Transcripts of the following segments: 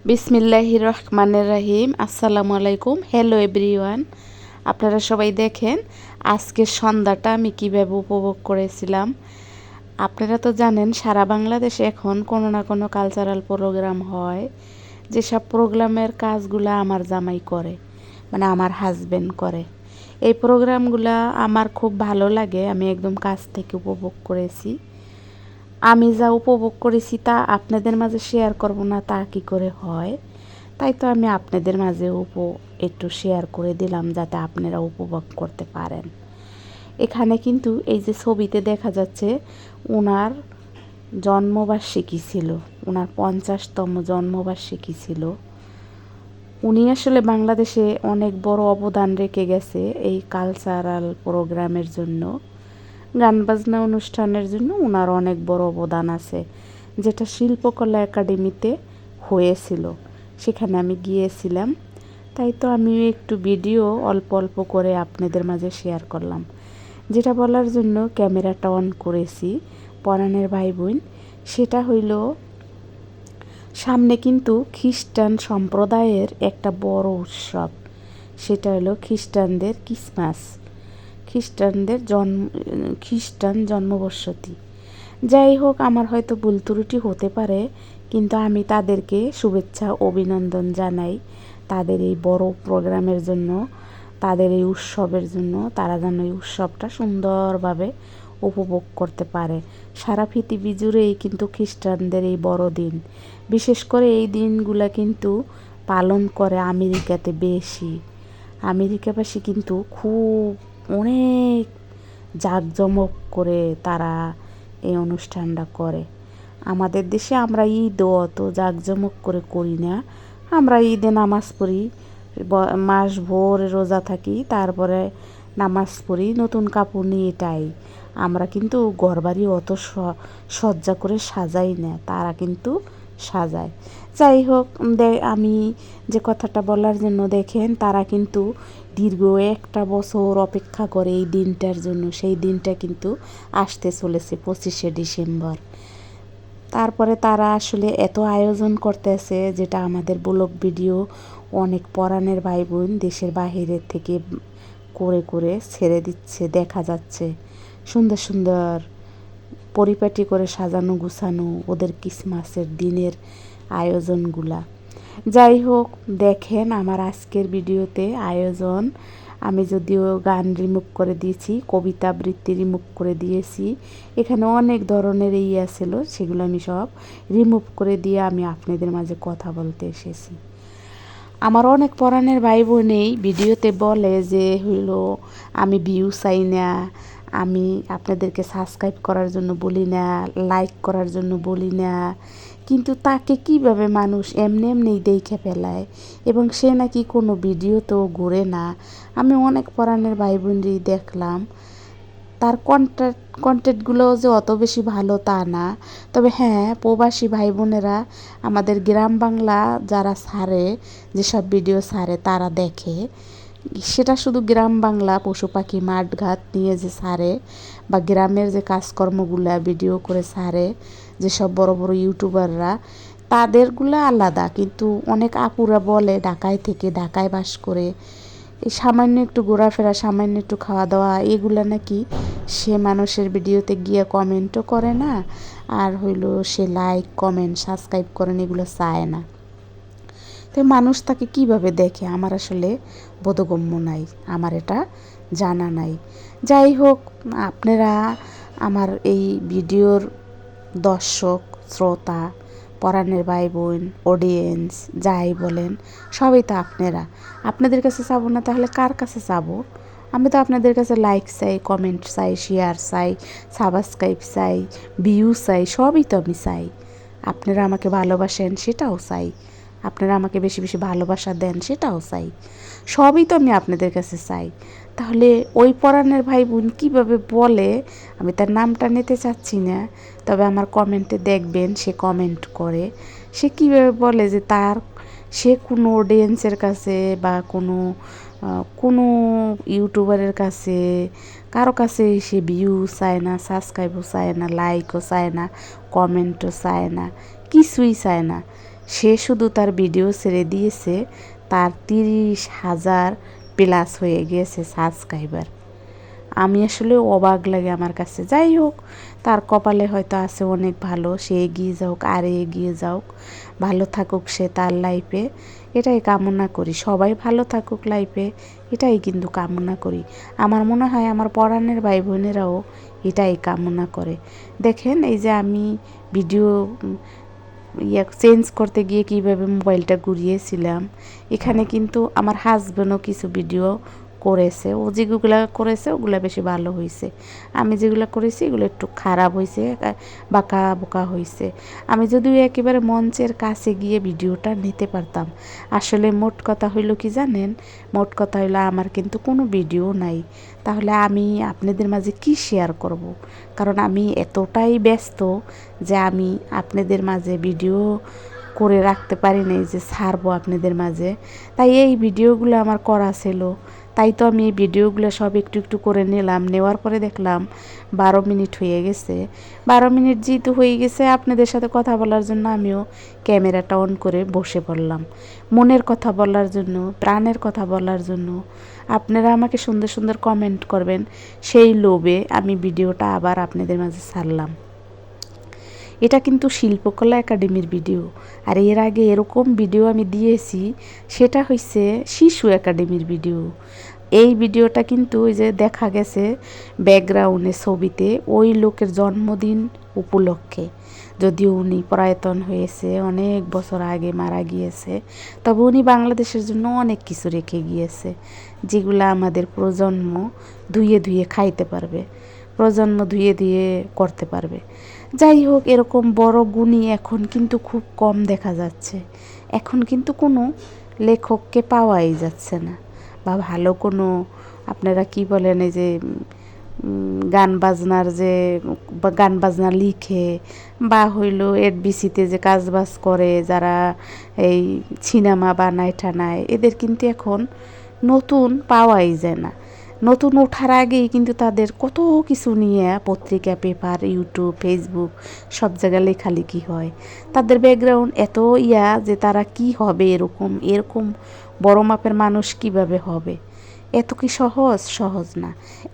বিসমিল্লাহির রহমানির রহিম। আসসালামু আলাইকুম। হ্যালো এভরিওয়ান, আপনারা সবাই দেখেন আজকের সন্ধ্যাটা আমি কীভাবে উপভোগ করেছিলাম। আপনারা তো জানেন সারা বাংলাদেশে এখন কোনো না কোনো কালচারাল প্রোগ্রাম হয়। যেসব প্রোগ্রামের কাজগুলো আমার জামাই করে, মানে আমার হাজবেন্ড করে। এই প্রোগ্রামগুলো আমার খুব ভালো লাগে, আমি একদম কাছ থেকে উপভোগ করেছি। আমি যা উপভোগ করেছি তা আপনাদের মাঝে শেয়ার করব না তা কি করে হয়, তাই তো আমি আপনাদের মাঝে একটু শেয়ার করে দিলাম যাতে আপনারা উপভোগ করতে পারেন। এখানে কিন্তু এই যে ছবিতে দেখা যাচ্ছে ওনার জন্মবার্ষিকী ছিল, ওনার 50তম জন্মবার্ষিকী ছিল। উনি আসলে বাংলাদেশে অনেক বড় অবদান রেখে গেছে এই কালচারাল প্রোগ্রামের জন্য। গান বাজনা অনুষ্ঠানের জন্য ওনার অনেক বড় অবদান আছে, যেটা শিল্পকলা একাডেমিতে হয়েছিল, সেখানে আমি গিয়েছিলাম। তাই তো আমি একটু ভিডিও অল্প অল্প করে আপনাদের মাঝে শেয়ার করলাম। যেটা বলার জন্য ক্যামেরাটা অন করেছি পরাণের ভাই বোন, সেটা হইল সামনে কিন্তু খ্রিস্টান সম্প্রদায়ের একটা বড় উৎসব, সেটা হলো খ্রিস্টানদের ক্রিসমাস, খ্রিস্টান জন্মবর্ষতি। যাই হোক, আমার হয়তো ভুল ত্রুটি হতে পারে, কিন্তু আমি তাদেরকে শুভেচ্ছা অভিনন্দন জানাই তাদের এই বড় প্রোগ্রামের জন্য, তাদের এই উৎসবের জন্য। তারা যেন এই উৎসবটা সুন্দরভাবে উপভোগ করতে পারে। সারা পৃথিবী জুড়েই কিন্তু খ্রিস্টানদের এই বড় দিন, বিশেষ করে এই দিনগুলা কিন্তু পালন করে আমেরিকাতে বেশি। আমেরিকাবাসী কিন্তু খুব অনেক জাঁকজমক করে তারা এই অনুষ্ঠানটা করে। আমাদের দেশে আমরা ঈদও অত জাঁকজমক করে করি না। আমরা ঈদে নামাজ পড়ি, মাস ভোর রোজা থাকি, তারপরে নামাজ পড়ি, নতুন কাপড় নিয়ে এটাই। আমরা কিন্তু ঘরবাড়ি অত সজ্জা করে সাজাই না, তারা কিন্তু সাজায়। যাই হোক, আমি যে কথাটা বলার জন্য, দেখেন তারা কিন্তু দীর্ঘ একটা বছর অপেক্ষা করে এই দিনটার জন্য। সেই দিনটা কিন্তু আসতে চলেছে 25শে ডিসেম্বর। তারপরে তারা আসলে এত আয়োজন করতেছে, যেটা আমাদের ব্লগ ভিডিও অনেক পরাণের ভাই বোন দেশের বাহিরের থেকে করে করে ছেড়ে দিচ্ছে, দেখা যাচ্ছে সুন্দর সুন্দর পরিপাটি করে সাজানো গুছানো ওদের ক্রিসমাসের দিনের আয়োজনগুলা। যাই হোক, দেখেন আমার আজকের ভিডিওতে আয়োজন, আমি যদিও গান রিমুভ করে দিয়েছি, কবিতা আবৃত্তি রিমুভ করে দিয়েছি, এখানে অনেক ধরনের ছিল, সেগুলো আমি সব রিমুভ করে দিয়ে আমি আপনাদের মাঝে কথা বলতে এসেছি। আমার অনেক পরাণের ভাই বোন এই ভিডিওতে বলে যে হইলো আমি ভিউ চাই না, আমি আপনাদেরকে সাবস্ক্রাইব করার জন্য বলি না, লাইক করার জন্য বলি না, কিন্তু তাকে কিভাবে মানুষ এমনি এমনিই দেখে ফেলায়, এবং সে নাকি কোনো ভিডিওতেও ঘুরে না। আমি অনেক পরাণের ভাই বোনই দেখলাম, তার কন্টেন্টগুলোও যে অত বেশি ভালো তা না। তবে হ্যাঁ, প্রবাসী ভাই বোনেরা আমাদের গ্রাম বাংলা যারা ছাড়ে, যেসব ভিডিও ছাড়ে তারা দেখে, সেটা শুধু গ্রাম বাংলা পশু পাখি মাঠ ঘাট নিয়ে যে ছাড়ে, বা গ্রামের যে কাজকর্মগুলা ভিডিও করে ছাড়ে যেসব বড় বড় ইউটিউবাররা, তাদেরগুলো আলাদা। কিন্তু অনেক আপুরা বলে ঢাকায় থেকে, ঢাকায় বাস করে, এই সামান্য একটু ঘোরাফেরা, সামান্য একটু খাওয়া দাওয়া, এগুলো নাকি সে মানুষের ভিডিওতে গিয়ে কমেন্টও করে না, আর হইলো সে লাইক কমেন্ট সাবস্ক্রাইব করেন এগুলো চায় না। তো মানুষ তাকে কিভাবে দেখে আমার আসলে বোধগম্য নাই, আমার এটা জানা নাই। যাই হোক, আপনারা আমার এই ভিডিওর দর্শক শ্রোতা পরাণের ভাই বোন অডিয়েন্স যাই বলেন, সবই তো আপনাদের কাছে চাবো না তাহলে কার কাছে চাবো? আমি তো আপনাদের কাছে লাইক চাই, কমেন্ট চাই, শেয়ার চাই, সাবস্ক্রাইব চাই, ভিউ চাই, সবই তো আমি চাই। আপনারা আমাকে ভালোবাসেন সেটাও চাই, আপনারা আমাকে বেশি বেশি ভালোবাসা দেন সেটাও চাই, সবই তো আমি আপনাদের কাছে চাই। তাহলে ওই পরাণের ভাই বোন কীভাবে বলে, আমি তার নামটা নিতে চাচ্ছি না, তবে আমার কমেন্টে দেখবেন সে কমেন্ট করে, সে কীভাবে বলে যে সে কোনো অডিয়েন্সের কাছে বা কোনো ইউটিউবারের কাছে, কারো কাছে সে ভিউ চায় না, সাবস্ক্রাইবও চায় না, লাইকও চায় না, কমেন্টও চায় না, কিছুই চায় না। সে শুধু তার ভিডিও ছেড়ে দিয়েছে, তার 30,000 প্লাস হয়ে গিয়েছে সাবস্ক্রাইবার। আমি আসলে অবাক লাগে আমার কাছে। যাই হোক, তার কপালে হয়তো আছে অনেক ভালো, সে এগিয়ে যাওক, আরে এগিয়ে যাওক, ভালো থাকুক সে তার লাইফে, এটাই কামনা করি। সবাই ভালো থাকুক লাইফে, এটাই কিন্তু কামনা করি। আমার মনে হয় আমার পরাণের ভাই বোনেরাও এটাই কামনা করে। দেখেন, এই যে আমি ভিডিও চেঞ্জ করতে গিয়ে কীভাবে মোবাইলটা ঘুরিয়েছিলাম, এখানে কিন্তু আমার হাজব্যান্ডও কিছু ভিডিও করেছে। ও যেগুলো করেছে ওগুলো বেশি ভালো হয়েছে, আমি যেগুলো করেছি এগুলো একটু খারাপ হয়েছে, বাঁকা বোকা হয়েছে। আমি যদিও একেবারে মঞ্চের কাছে গিয়ে ভিডিওটা নিতে পারতাম। আসলে মোট কথা হইল কি জানেন, মোট কথা হইলো আমার কিন্তু কোনো ভিডিও নাই। তাহলে আমি আপনাদের মাঝে কি শেয়ার করব? কারণ আমি এতটাই ব্যস্ত যে আমি আপনাদের মাঝে ভিডিও করে রাখতে পারি নাই যে ছাড়বো আপনাদের মাঝে। তাই এই ভিডিওগুলো আমার করা ছিল, তাই তো আমি এই ভিডিওগুলো সব একটু একটু করে নিলাম। নেওয়ার পরে দেখলাম 12 মিনিট হয়ে গেছে। 12 মিনিট যেহেতু হয়ে গেছে, আপনাদের সাথে কথা বলার জন্য আমিও ক্যামেরাটা অন করে বসে পড়লাম, মনের কথা বলার জন্য, প্রাণের কথা বলার জন্য। আপনারা আমাকে সুন্দর সুন্দর কমেন্ট করবেন, সেই লোভে আমি ভিডিওটা আবার আপনাদের মাঝে ছাড়লাম। এটা কিন্তু শিল্পকলা একাডেমির ভিডিও, আর এর আগে এরকম ভিডিও আমি দিয়েছি, সেটা হচ্ছে শিশু একাডেমির ভিডিও। এই ভিডিওটা কিন্তু ওই যে দেখা গেছে ব্যাকগ্রাউন্ডে ছবিতে ওই লোকের জন্মদিন উপলক্ষে, যদিও উনি প্রয়াতন হয়েছে অনেক বছর আগে, মারা গিয়েছে, তবে উনি বাংলাদেশের জন্য অনেক কিছু রেখে গিয়েছে, যেগুলো আমাদের প্রজন্ম ধুয়ে ধুয়ে খাইতে পারবে, প্রজন্ম ধুয়ে ধুয়ে করতে পারবে। যাই হোক, এরকম বড় গুণী এখন কিন্তু খুব কম দেখা যাচ্ছে। এখন কিন্তু কোনো লেখককে পাওয়াই যাচ্ছে না, বা ভালো কোনো, আপনারা কি বলেন, এই যে গান বাজনার যে গান বাজনা লিখে, বা হইল এডবিসিতে যে কাজবাজ করে, যারা এই সিনেমা বানায় টানায়, এদের কিন্তু এখন নতুন পাওয়াই যায় না। নতুন ওঠার আগেই কিন্তু তাদের কত কিছু নিয়ে পত্রিকা, পেপার, ইউটিউব, ফেসবুক সব জায়গায় লেখালেখি হয়। তাদের ব্যাকগ্রাউন্ড এত যে তারা কি হবে, এরকম এরকম বড় মাপের মানুষ কিভাবে হবে? এত কি সহজ? সহজ না।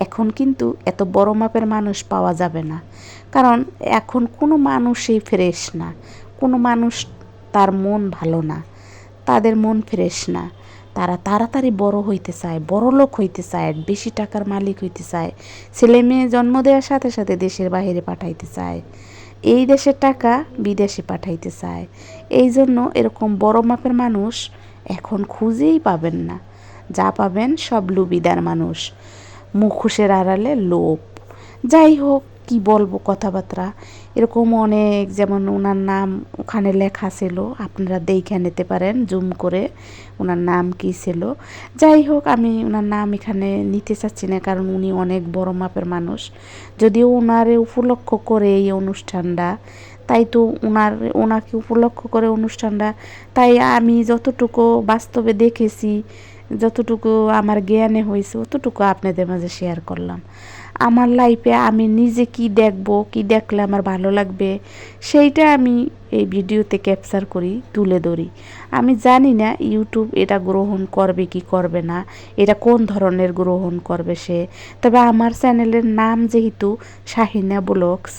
এখন কিন্তু এত বড় মাপের মানুষ পাওয়া যাবে না, কারণ এখন কোনো মানুষই ফ্রেশ না। কোনো মানুষ, তার মন ভালো না, তাদের মন ফ্রেশ না। তারা তাড়াতাড়ি বড় হইতে চায়, বড় লোক হইতে চায়, বেশি টাকার মালিক হইতে চায়, ছেলে মেয়ে জন্ম দেওয়ার সাথে সাথে দেশের বাইরে পাঠাইতে চায়, এই দেশের টাকা বিদেশে পাঠাইতে চায়। এই জন্য এরকম বড় মাপের মানুষ এখন খুঁজেই পাবেন না। যা পাবেন সব লুবিদার মানুষ, মুখোশের আড়ালে লোভ। যাই হোক, কি বলবো কথাবার্তা, এরকম অনেক, যেমন ওনার নাম ওখানে লেখা ছিল, আপনারা দেখে নিতে পারেন জুম করে ওনার নাম কী ছিল। যাই হোক, আমি ওনার নাম এখানে নিতে চাচ্ছি না, কারণ উনি অনেক বড় মাপের মানুষ। যদিও ওনারে উপলক্ষ করে এই অনুষ্ঠানটা, তাই তো ওনাকে উপলক্ষ করে অনুষ্ঠানটা, তাই আমি যতটুকু বাস্তবে দেখেছি, যতটুকু আমার জ্ঞানে হয়েছে, অতটুকু আপনাদের মাঝে শেয়ার করলাম। আমার লাইফে আমি নিজে কি দেখব, কি দেখলে আমার ভালো লাগবে, সেইটা আমি এই ভিডিওতে ক্যাপচার করি, তুলে ধরি। আমি জানি না ইউটিউব এটা গ্রহণ করবে কি করবে না, এটা কোন ধরনের গ্রহণ করবে সে। তবে আমার চ্যানেলের নাম যেহেতু শাহিনা ব্লগস,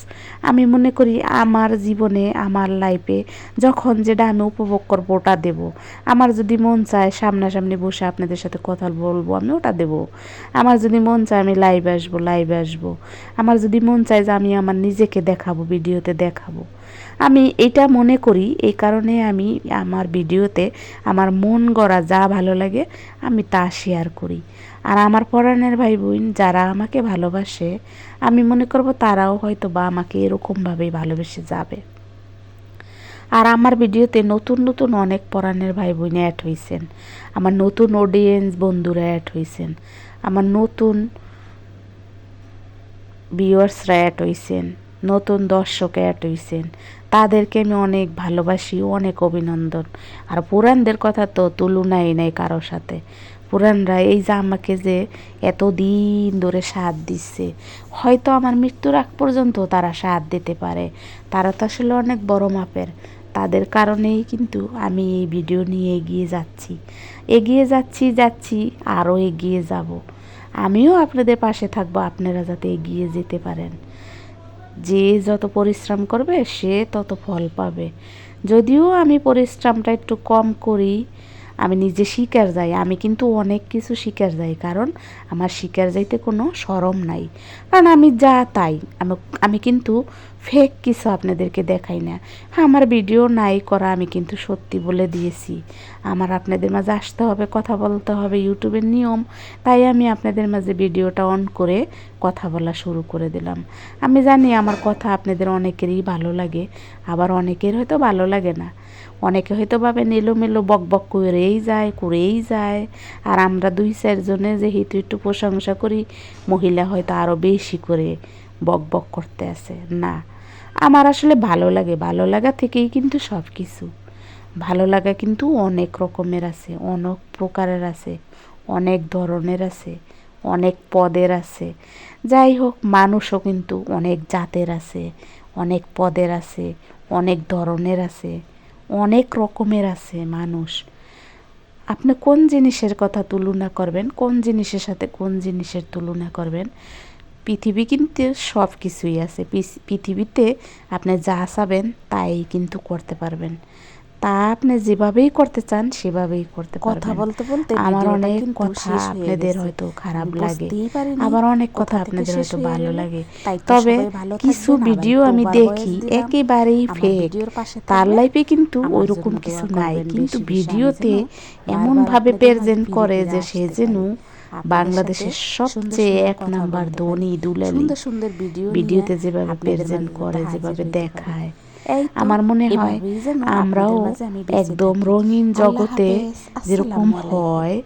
আমি মনে করি আমার জীবনে, আমার লাইফে যখন যেটা আমি উপভোগ করবো ওটা দেব। আমার যদি মন চায় সামনাসামনি বসে আপনাদের সাথে কথা বলবো, আমি ওটা দেব। আমার যদি মন চায় আমি লাইভে আসবো, লাইভে আসবো। আমার যদি মন চায় যে আমি আমার নিজেকে দেখাবো, ভিডিওতে দেখাবো। আমি এটা মনে করি, এই কারণে আমি আমার ভিডিওতে আমার মন গড়া যা ভালো লাগে আমি তা শেয়ার করি। আর আমার পরাণের ভাই বোন যারা আমাকে ভালোবাসে, আমি মনে করব তারাও হয়তো বা আমাকে এরকমভাবেই ভালোবেসে যাবে। আর আমার ভিডিওতে নতুন নতুন অনেক পরাণের ভাই বোন অ্যাড হয়েছেন, আমার নতুন অডিয়েন্স বন্ধুরা অ্যাড হয়েছেন, আমার নতুন ভিউয়ার্সরা অ্যাড হয়েছেন, নতুন দর্শক অ্যাড হয়েছেন। তাদেরকে আমি অনেক ভালোবাসি, অনেক অভিনন্দন। আর পুরাণদের কথা তো তুলনাই নেই কারোর সাথে। পুরাণরা এই যে আমাকে যে এতদিন ধরে সাথ দিচ্ছে, হয়তো আমার মৃত্যুর আগ পর্যন্ত তারা সাথ দিতে পারে। তারা তো আসলে অনেক বড় মাপের, তাদের কারণেই কিন্তু আমি এই ভিডিও নিয়ে এগিয়ে যাচ্ছি আরও এগিয়ে যাব। আমিও আপনাদের পাশে থাকবো, আপনারা যাতে এগিয়ে যেতে পারেন। যে যত পরিশ্রম করবে সে তত ফল পাবে। যদিও আমি পরিশ্রমটা একটু কম করি, আমি নিজে শিকার যাই, আমি কিন্তু অনেক কিছু শিকার যাই, কারণ আমার শিকার যাইতে কোনো শরম নাই। কারণ আমি যা তাই, আমি কিন্তু ফেক কিছু আপনাদেরকে দেখাই না। হ্যাঁ, আমার ভিডিও নাই করা, আমি কিন্তু সত্যি বলে দিয়েছি। আমার আপনাদের মাঝে আসতে হবে, কথা বলতে হবে, ইউটিউবের নিয়ম। তাই আমি আপনাদের মাঝে ভিডিওটা অন করে কথা বলা শুরু করে দিলাম। আমি জানি আমার কথা আপনাদের অনেকেরই ভালো লাগে, আবার অনেকের হয়তো ভালো লাগে না। অনেকে হয়তো ভাবেন এলোমেলো বক বক করেই যায়। আর আমরা 2-4 জনে যেহেতু একটু প্রশংসা করি, মহিলা হয়তো আরও বেশি করে বক বক করতে আছে। না, আমার আসলে ভালো লাগা থেকেই কিন্তু সব কিছু। ভালো লাগা কিন্তু অনেক রকমের আছে, অনেক প্রকারের আছে, অনেক ধরনের আছে, অনেক পদের আছে। যাই হোক, মানুষও কিন্তু অনেক জাতের আছে, অনেক পদের আছে, অনেক ধরনের আছে, অনেক রকমের আছে মানুষ। আপনি কোন জিনিসের কথা তুলনা করবেন, কোন জিনিসের সাথে কোন জিনিসের তুলনা করবেন? পৃথিবী কিন্তু সব কিছুই আছে। পৃথিবীতে আপনি যা চাবেন তাই কিন্তু করতে পারবেন। তা আপনি যেভাবেই করতে চান সেভাবেই করতে পারবেন। কথা বলতে বলতে আমার ভিডিওটা অনেক কিন্তু কথা শেষ হয়ে আপনাদের গেছে। হয়তো খারাপ আমি লাগে, বুঝতেই পারিনি আবার অনেক কথা কোথা থেকে আপনাদের শেষ হয়তো হয়ে ভালো গেল। লাগে। তাই তো তবে সবাই ভালো কিছু থাকবেন। আবার ভিডিও একটু আমি ওভার দেখি ভয়েস দিলাম। একেবারেই আমার ফেক। ভিডিওর পাশে তার থাকবেন, লাইফে কিন্তু আমার ওইরকম জন্য কিছু দোয়া নাই, করবেন। কিন্তু বেশি বেশি আমি ভিডিওতে যেন বারবার এমনভাবে আপনাদের মাঝে প্রেজেন্ট ফিরে করে ফিরে যে সে আসতে যেন পারি, আপনাদের বাংলাদেশের সাথে সুন্দর সবচেয়ে সুন্দর 1 কথা নাম্বার বলতে পারি, ধনী দুলালি। সুন্দর সুন্দর ভিডিও নিয়ে ভিডিওতে যেভাবে আপনাদের প্রেজেন্ট মাঝে যাতে করে, হাজির যেভাবে হইতে পারি। দেখায়, এই তো আমার মনে হয় এভাবেই যেন আমরাও আপনাদের মাঝে আমি বেঁচে একদম থাকি। রঙিন আল্লাহ জগতে হাফেজ, যেরকম আসসালামু আলাইকুম। হয়